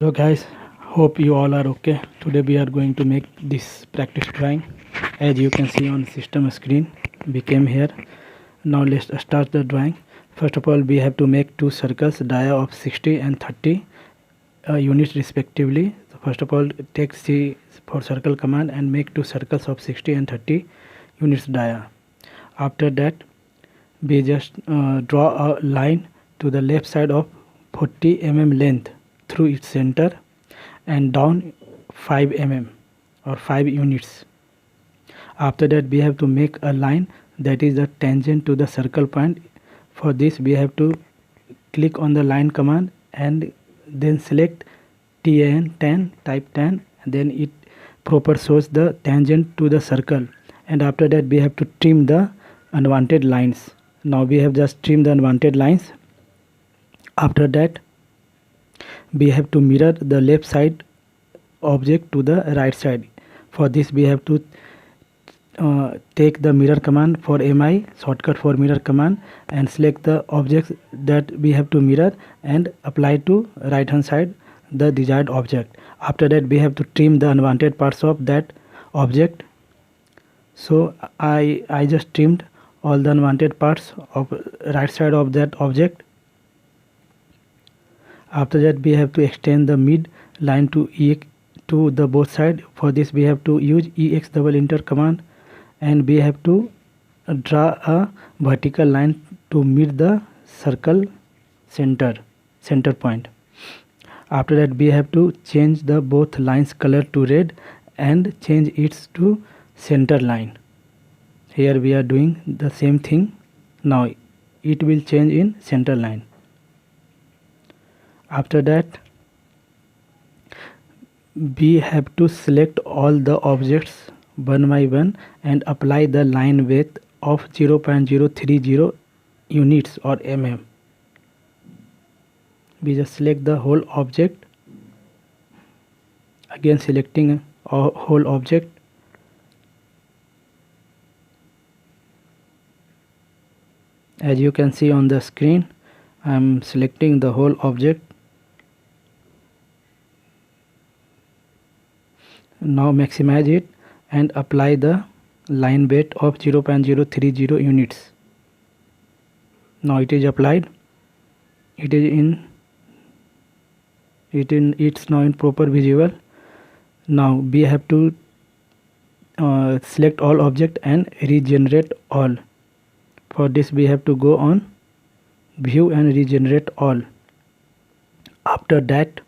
Hello guys, hope you all are okay. Today we are going to make this practice drawing. As you can see on system screen, we came here. Now let's start the drawing. First of all, we have to make two circles, dia of 60 and 30 units respectively. So first of all, take C for circle command and make two circles of 60 and 30 units dia. After that, we just draw a line to the left side of 40 mm length through its center and down 5 mm or 5 units. After that, we have to make a line that is a tangent to the circle point. For this, we have to click on the line command and then select tan, type tan, and then it proper shows the tangent to the circle. And after that, we have to trim the unwanted lines. Now we have just trimmed the unwanted lines. After that, we have to mirror the left side object to the right side. For this, we have to take the mirror command for mi, shortcut for mirror command, and select the objects that we have to mirror and apply to right hand side the desired object. After that, we have to trim the unwanted parts of that object. So I just trimmed all the unwanted parts of right side of that object. After that, we have to extend the mid line to the both side. For this, we have to use ex double enter command, and we have to draw a vertical line to meet the circle center point. After that, we have to change the both lines color to red and change it to center line. Here we are doing the same thing. Now it will change in center line. After that, we have to select all the objects one by one and apply the line width of 0.030 units or mm. We just select the whole object, again selecting a whole object. As you can see on the screen, I am selecting the whole object. Now maximize it and apply the line weight of 0.030 units. Now it is applied. It's now in proper visual. Now we have to select all object and regenerate all. For this, we have to go on view and regenerate all. After that,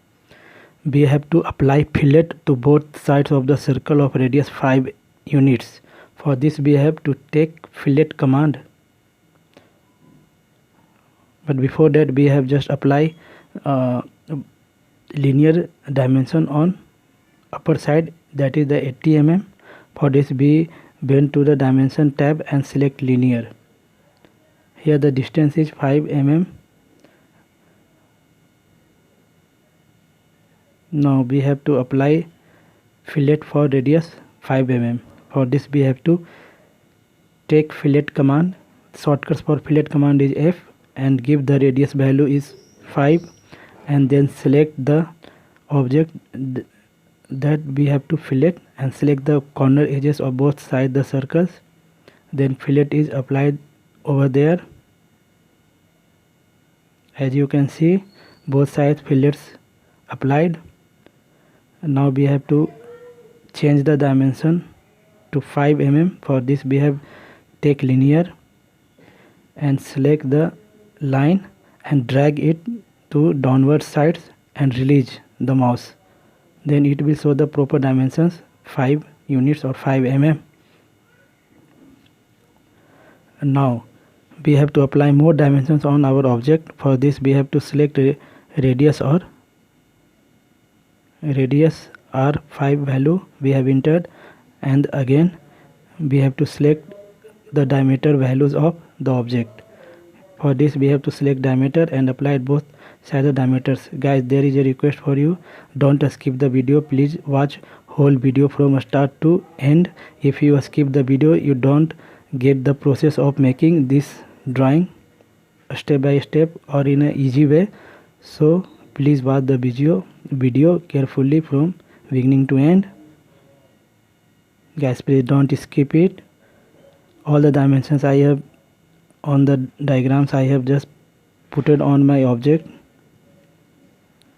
we have to apply fillet to both sides of the circle of radius 5 units. For this, we have to take fillet command. But before that, we have just apply linear dimension on upper side, that is the 80 mm. For this, we bend to the dimension tab and select linear. Here the distance is 5 mm. Now we have to apply fillet for radius 5 mm. For this, we have to take fillet command. Shortcuts for fillet command is F, and give the radius value is 5, and then select the object that we have to fillet and select the corner edges of both sides the circles. Then fillet is applied over there. As you can see, both sides fillets applied. Now we have to change the dimension to 5 mm. For this, we have take linear and select the line and drag it to downward sides and release the mouse. Then it will show the proper dimensions 5 units or 5 mm. Now we have to apply more dimensions on our object. For this, we have to select radius R5 value we have entered, and again we have to select the diameter values of the object. For this, we have to select diameter and apply both sides of diameters. Guys, there is a request for you, don't skip the video. Please watch whole video from start to end. If you skip the video, you don't get the process of making this drawing step by step or in a easy way. So Please watch the video carefully from beginning to end. Guys, please don't skip it. All the dimensions I have on the diagrams I have just put it on my object.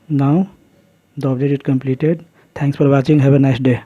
Now the object is completed. Thanks for watching. Have a nice day.